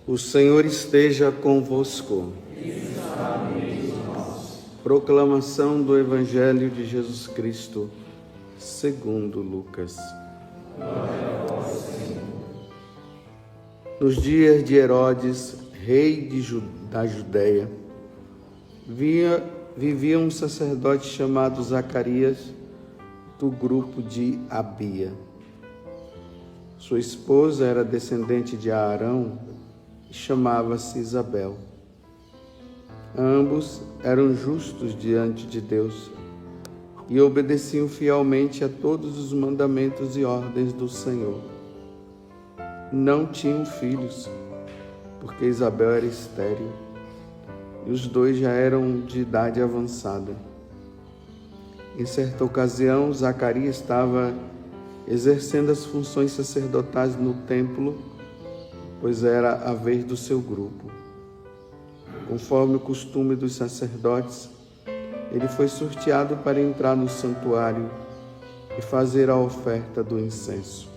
O Senhor esteja convosco. Proclamação do Evangelho de Jesus Cristo, segundo Lucas. Nos dias de Herodes, rei da Judéia, vivia um sacerdote chamado Zacarias, do grupo de Abia. Sua esposa era descendente de Arão e chamava-se Isabel. Ambos eram justos diante de Deus e obedeciam fielmente a todos os mandamentos e ordens do Senhor. Não tinham filhos, porque Isabel era estéril e os dois já eram de idade avançada. Em certa ocasião, Zacarias estava exercendo as funções sacerdotais no templo, pois era a vez do seu grupo. Conforme o costume dos sacerdotes, ele foi sorteado para entrar no santuário e fazer a oferta do incenso.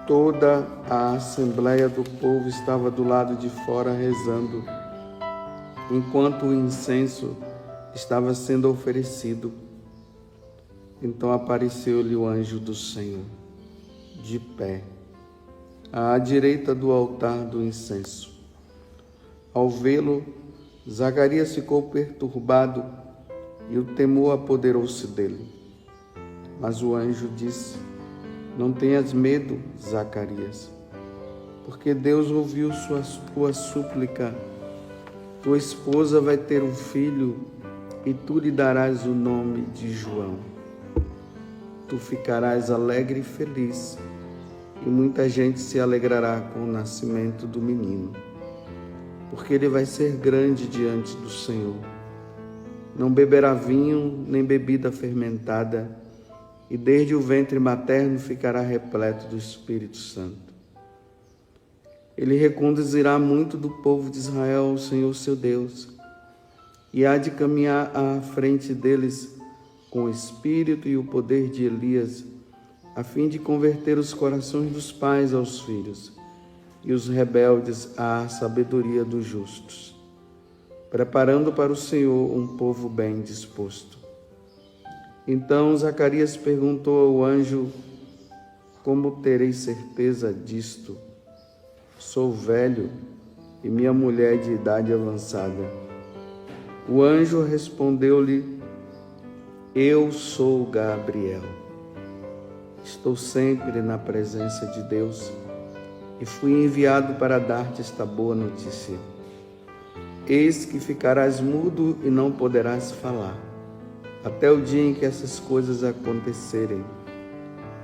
Toda a assembleia do povo estava do lado de fora rezando, enquanto o incenso estava sendo oferecido. Então apareceu-lhe o anjo do Senhor, de pé, à direita do altar do incenso. Ao vê-lo, Zacarias ficou perturbado e o temor apoderou-se dele. Mas o anjo disse: Não tenhas medo, Zacarias, porque Deus ouviu tua súplica. Tua esposa vai ter um filho e tu lhe darás o nome de João. Tu ficarás alegre e feliz, e muita gente se alegrará com o nascimento do menino, porque ele vai ser grande diante do Senhor. Não beberá vinho nem bebida fermentada, e desde o ventre materno ficará repleto do Espírito Santo. Ele reconduzirá muito do povo de Israel ao Senhor seu Deus, e há de caminhar à frente deles com o espírito e o poder de Elias, a fim de converter os corações dos pais aos filhos e os rebeldes à sabedoria dos justos, preparando para o Senhor um povo bem disposto. Então Zacarias perguntou ao anjo: Como terei certeza disto? Sou velho e minha mulher é de idade avançada. O anjo respondeu-lhe: Eu sou Gabriel. Estou sempre na presença de Deus e fui enviado para dar-te esta boa notícia. Eis que ficarás mudo e não poderás falar, até o dia em que essas coisas acontecerem,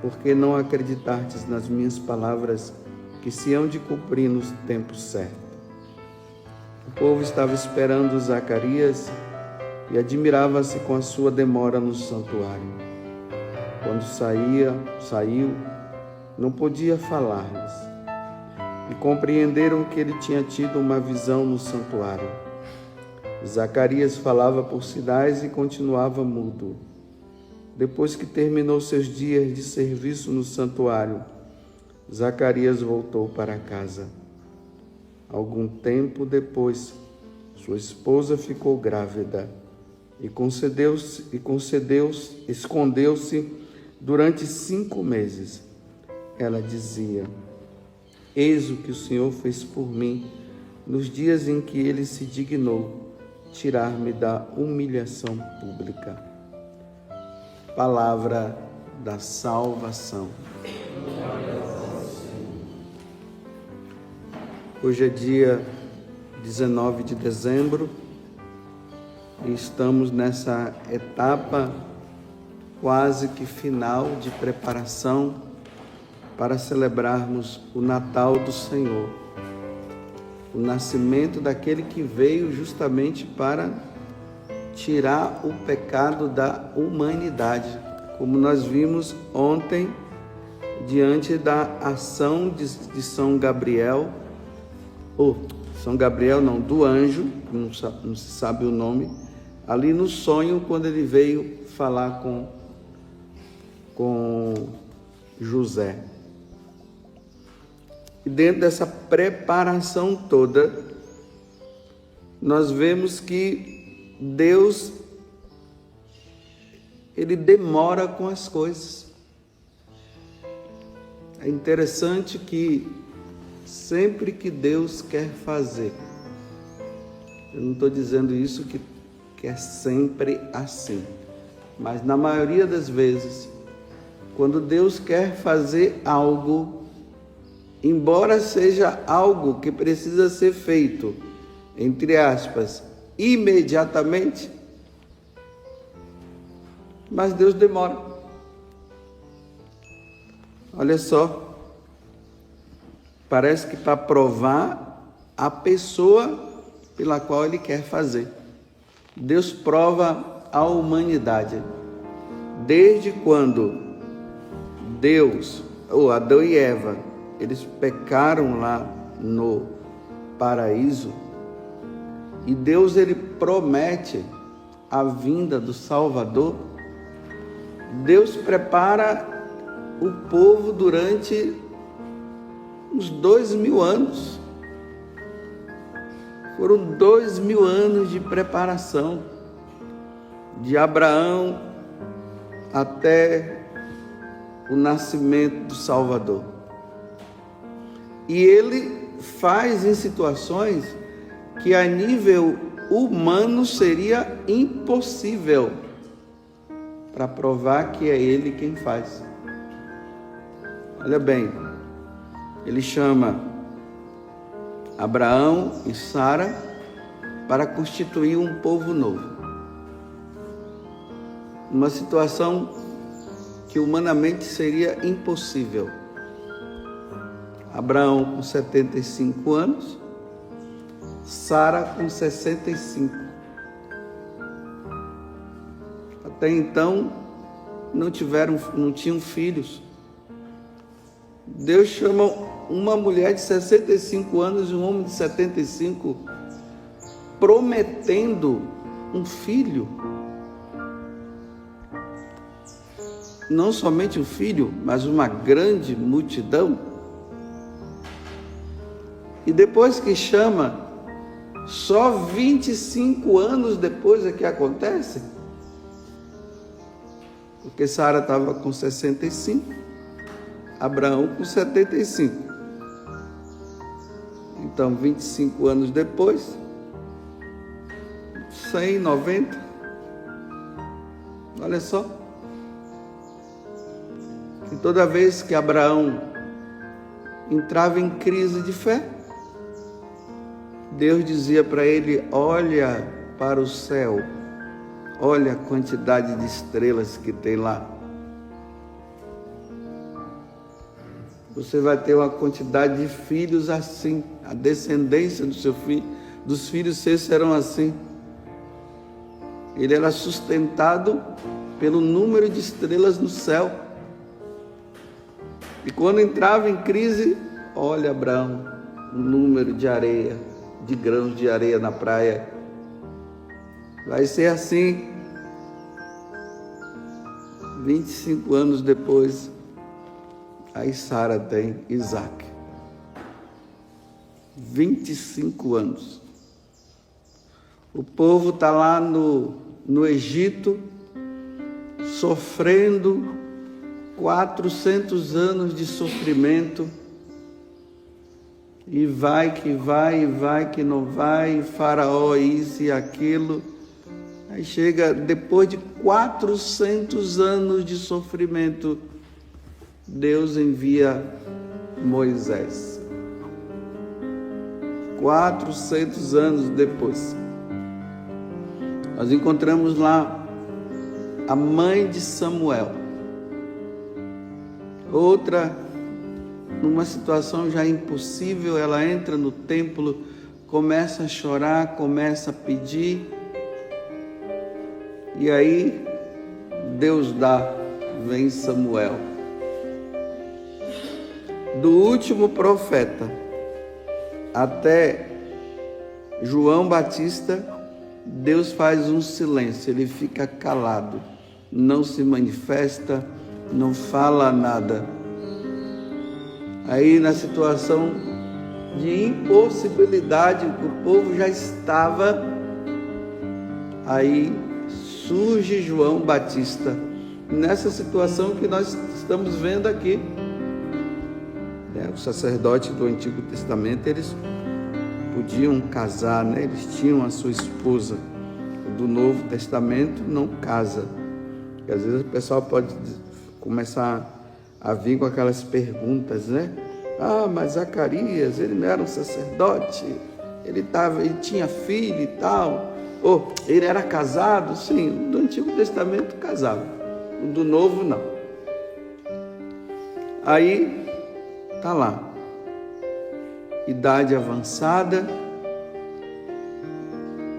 porque não acreditastes nas minhas palavras, que se hão de cumprir no tempo certo. O povo estava esperando Zacarias e admirava-se com a sua demora no santuário. Quando saiu, não podia falar-lhes, e compreenderam que ele tinha tido uma visão no santuário. Zacarias falava por sinais e continuava mudo. Depois que terminou seus dias de serviço no santuário, Zacarias voltou para casa. Algum tempo depois, sua esposa ficou grávida e escondeu-se durante 5 meses. Ela dizia: Eis o que o Senhor fez por mim nos dias em que ele se dignou tirar-me da humilhação pública. Palavra da salvação. Hoje é dia 19 de dezembro e estamos nessa etapa quase que final de preparação para celebrarmos o Natal do Senhor, o nascimento daquele que veio justamente para tirar o pecado da humanidade, como nós vimos ontem, diante da ação de São Gabriel, do anjo, não se sabe o nome, ali no sonho, quando ele veio falar com José. E dentro dessa preparação toda, nós vemos que Deus, Ele demora com as coisas. É interessante que sempre que Deus quer fazer, eu não estou dizendo isso que é sempre assim, mas na maioria das vezes, quando Deus quer fazer algo, embora seja algo que precisa ser feito, entre aspas, imediatamente, mas Deus demora. Olha só, parece que para provar a pessoa pela qual Ele quer fazer. Deus prova a humanidade. Desde quando Deus, ou Adão e Eva, eles pecaram lá no paraíso, e Deus, Ele promete a vinda do Salvador. Deus prepara o povo durante uns 2000 anos. Foram 2000 anos de preparação, de Abraão até o nascimento do Salvador. E Ele faz em situações que a nível humano seria impossível, para provar que é Ele quem faz. Olha bem, Ele chama Abraão e Sara para constituir um povo novo. Uma situação que humanamente seria impossível. Abraão com 75 anos, Sara com 65. Até então não tinham filhos. Deus chama uma mulher de 65 anos e um homem de 75, prometendo um filho. Não somente um filho, mas uma grande multidão. E depois que chama, só 25 anos depois é que acontece. Porque Sara estava com 65, Abraão com 75. Então, 25 anos depois, 100, 90. Olha só. E toda vez que Abraão entrava em crise de fé, Deus dizia para ele: olha para o céu, olha a quantidade de estrelas que tem lá. Você vai ter uma quantidade de filhos assim, a descendência do seu filho, dos filhos seus serão assim. Ele era sustentado pelo número de estrelas no céu. E quando entrava em crise, olha, Abraão, o número de areia, de grãos de areia na praia. Vai ser assim. 25 anos depois, aí Sara tem Isaac. 25 anos. O povo está lá no Egito, sofrendo 400 anos de sofrimento. E vai que vai, e vai que não vai, Faraó isso e aquilo. Aí chega, depois de 400 anos de sofrimento, Deus envia Moisés. 400 anos depois, nós encontramos lá a mãe de Samuel. Outra, numa situação já impossível, ela entra no templo, começa a chorar, começa a pedir. E aí, Deus vem Samuel. Do último profeta até João Batista, Deus faz um silêncio, ele fica calado, não se manifesta, não fala nada. Aí na situação de impossibilidade, o povo já estava, aí surge João Batista, nessa situação que nós estamos vendo aqui. Os sacerdotes do Antigo Testamento, eles podiam casar, né? Eles tinham a sua esposa. Do Novo Testamento não casa. Porque às vezes o pessoal pode começar a vir com aquelas perguntas, né? Ah, mas Zacarias, ele não era um sacerdote, ele tinha filho e tal, ou ele era casado. Sim, do Antigo Testamento casava, do Novo não. Aí tá lá, idade avançada,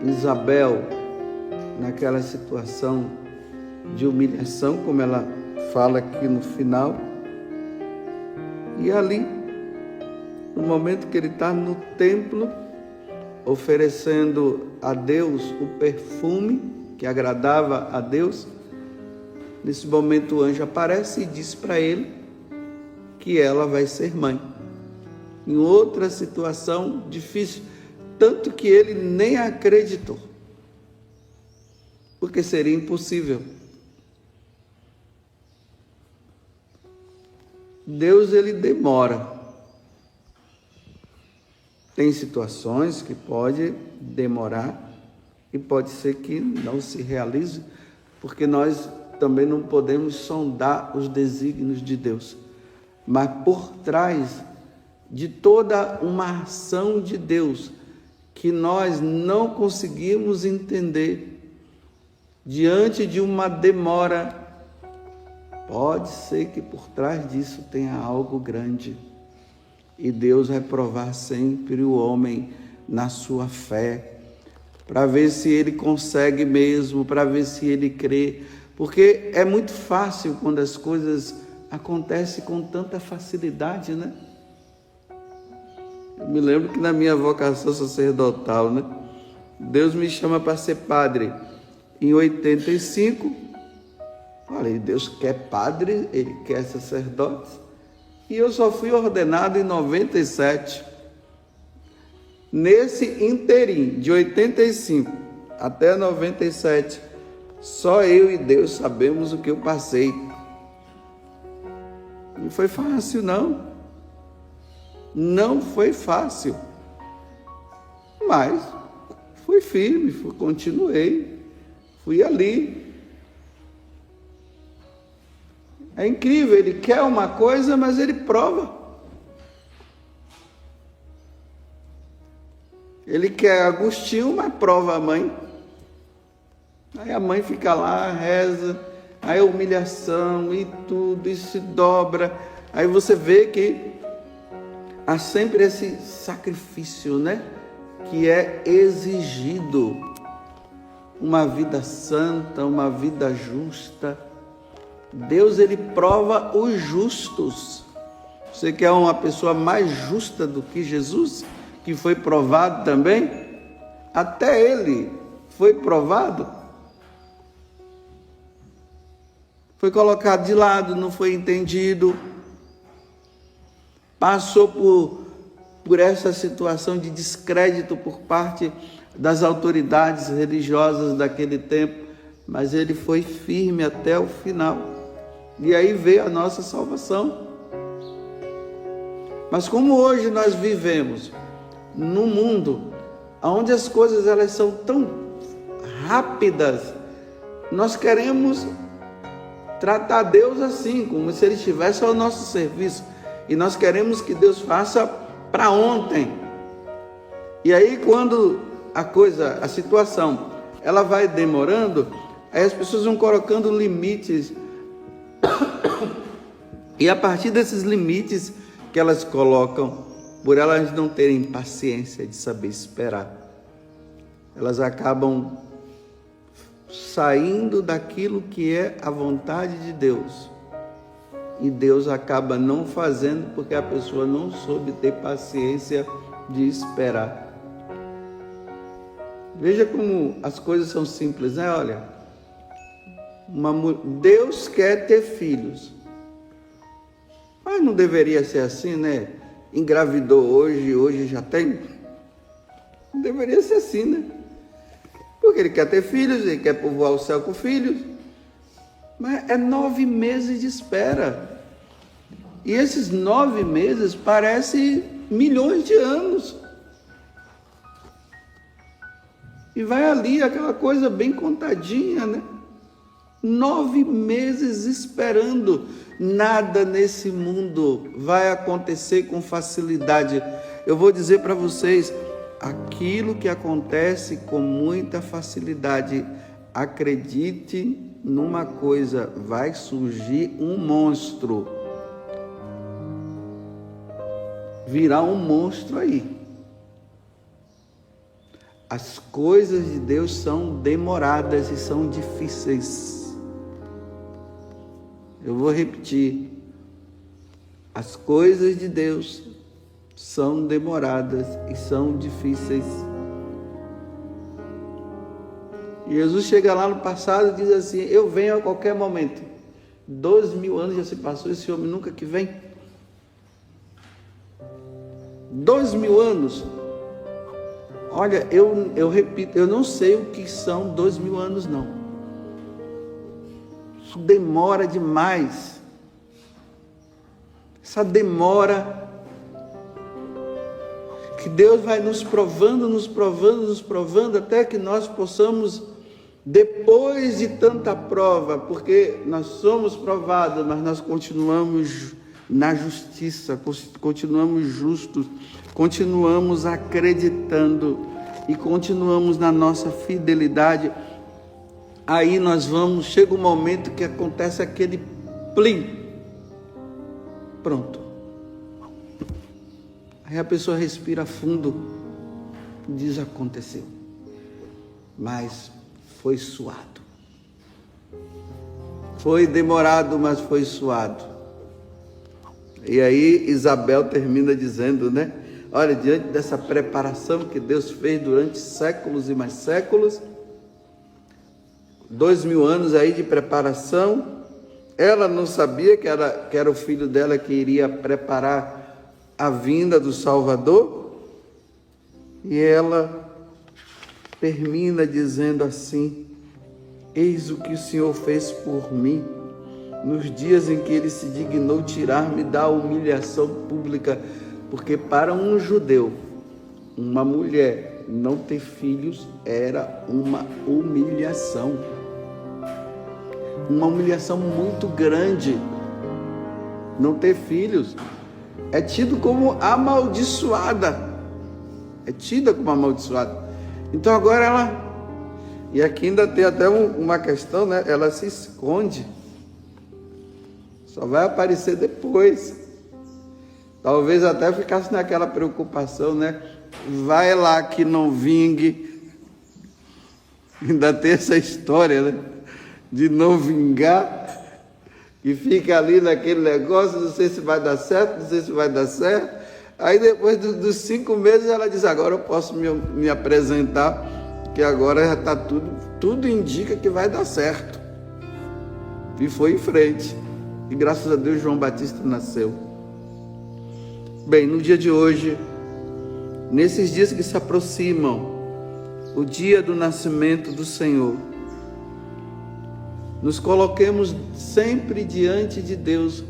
Isabel naquela situação de humilhação, como ela fala aqui no final, e ali, no momento que ele está no templo, oferecendo a Deus o perfume que agradava a Deus, nesse momento o anjo aparece e diz para ele que ela vai ser mãe. Em outra situação difícil, tanto que ele nem acreditou, porque seria impossível. Deus, ele demora. Tem situações que pode demorar e pode ser que não se realize, porque nós também não podemos sondar os desígnios de Deus. Mas por trás de toda uma ação de Deus que nós não conseguimos entender, diante de uma demora, pode ser que por trás disso tenha algo grande. E Deus vai provar sempre o homem na sua fé, para ver se ele consegue mesmo, para ver se ele crê. Porque é muito fácil quando as coisas acontecem com tanta facilidade, né? Eu me lembro que na minha vocação sacerdotal, né? Deus me chama para ser padre em 85. Olha, Deus quer padre, Ele quer sacerdotes. E eu só fui ordenado em 97. Nesse interim, de 85 até 97, só eu e Deus sabemos o que eu passei. Não foi fácil, não. Não foi fácil. Mas fui firme, continuei, fui ali. É incrível, ele quer uma coisa, mas ele prova. Ele quer Agostinho, mas prova a mãe. Aí a mãe fica lá, reza, aí a humilhação e tudo, e se dobra. Aí você vê que há sempre esse sacrifício, né? Que é exigido. Uma vida santa, uma vida justa. Deus, ele prova os justos. Você quer uma pessoa mais justa do que Jesus, que foi provado também? Até ele foi provado. Foi colocado de lado, não foi entendido. Passou por essa situação de descrédito por parte das autoridades religiosas daquele tempo, mas ele foi firme até o final. E aí veio a nossa salvação. Mas como hoje nós vivemos num mundo onde as coisas elas são tão rápidas, nós queremos tratar Deus assim, como se Ele estivesse ao nosso serviço. E nós queremos que Deus faça para ontem. E aí quando a situação, ela vai demorando, aí as pessoas vão colocando limites. E a partir desses limites que elas colocam, por elas não terem paciência de saber esperar, elas acabam saindo daquilo que é a vontade de Deus. E Deus acaba não fazendo porque a pessoa não soube ter paciência de esperar. Veja como as coisas são simples, né? Olha, Deus quer ter filhos. Mas não deveria ser assim, né? Engravidou hoje já tem. Não deveria ser assim, né? Porque ele quer ter filhos, ele quer povoar o céu com filhos. Mas é 9 meses de espera. E esses 9 meses parecem milhões de anos. E vai ali aquela coisa bem contadinha, né? 9 meses esperando. Nada nesse mundo vai acontecer com facilidade. Eu vou dizer para vocês, aquilo que acontece com muita facilidade, acredite numa coisa, vai surgir um monstro. Virá um monstro aí. As coisas de Deus são demoradas e são difíceis. Eu vou repetir. As coisas de Deus são demoradas e são difíceis. E Jesus chega lá no passado e diz assim: eu venho a qualquer momento. 2.000 anos já se passou, esse homem nunca que vem. 2.000 anos. Olha, eu repito, eu não sei o que são 2.000 anos, não. Isso demora demais. Essa demora que Deus vai nos provando, até que nós possamos, depois de tanta prova, porque nós somos provados, mas nós continuamos na justiça, continuamos justos, continuamos acreditando e continuamos na nossa fidelidade. Aí chega um momento que acontece aquele plim, pronto. Aí a pessoa respira fundo e diz: aconteceu, mas foi suado, foi demorado, mas foi suado. E aí Isabel termina dizendo, né? Olha, diante dessa preparação que Deus fez durante séculos e mais séculos, 2.000 anos aí de preparação, ela não sabia que era o filho dela que iria preparar a vinda do Salvador, e ela termina dizendo assim: eis o que o Senhor fez por mim, nos dias em que Ele se dignou tirar-me da humilhação pública, porque para um judeu, uma mulher não ter filhos era uma humilhação muito grande. Não ter filhos é tido como amaldiçoada, Então agora e aqui ainda tem até uma questão, né? Ela se esconde, só vai aparecer depois. Talvez até ficasse naquela preocupação, né? Vai lá que não vingue. Ainda tem essa história, né? De não vingar. E fica ali naquele negócio, não sei se vai dar certo. Aí depois dos 5 meses ela diz: agora eu posso me apresentar, que agora já está tudo indica que vai dar certo. E foi em frente. E graças a Deus João Batista nasceu. Bem, no dia de hoje, nesses dias que se aproximam, o dia do nascimento do Senhor, nos coloquemos sempre diante de Deus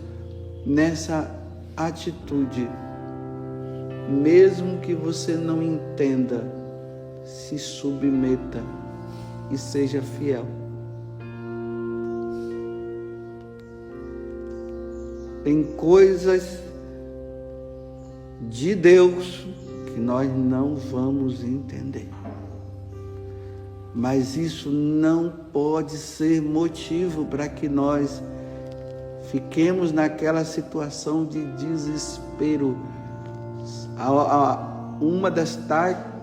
nessa atitude. Mesmo que você não entenda, se submeta e seja fiel. Tem coisas de Deus que nós não vamos entender, mas isso não pode ser motivo para que nós fiquemos naquela situação de desespero. Uma das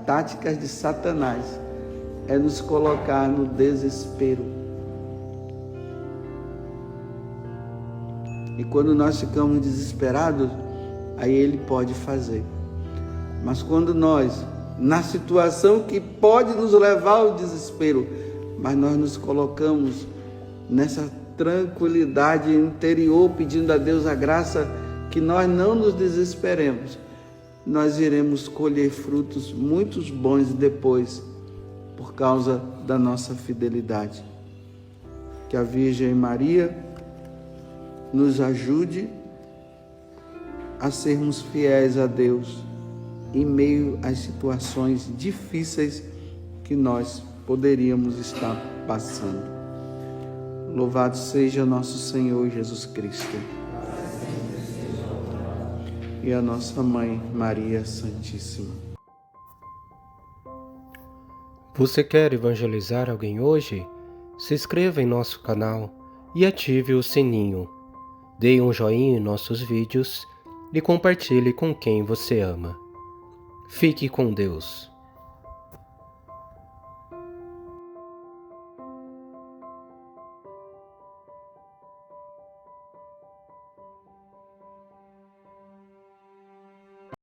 táticas de Satanás é nos colocar no desespero. E quando nós ficamos desesperados, aí ele pode fazer. Mas quando nós, na situação que pode nos levar ao desespero, mas nós nos colocamos nessa tranquilidade interior, pedindo a Deus a graça que nós não nos desesperemos, nós iremos colher frutos muito bons depois, por causa da nossa fidelidade. Que a Virgem Maria nos ajude a sermos fiéis a Deus em meio às situações difíceis que nós poderíamos estar passando. Louvado seja nosso Senhor Jesus Cristo. E a nossa Mãe Maria Santíssima. Você quer evangelizar alguém hoje? Se inscreva em nosso canal e ative o sininho. Dê um joinha em nossos vídeos e compartilhe com quem você ama. Fique com Deus.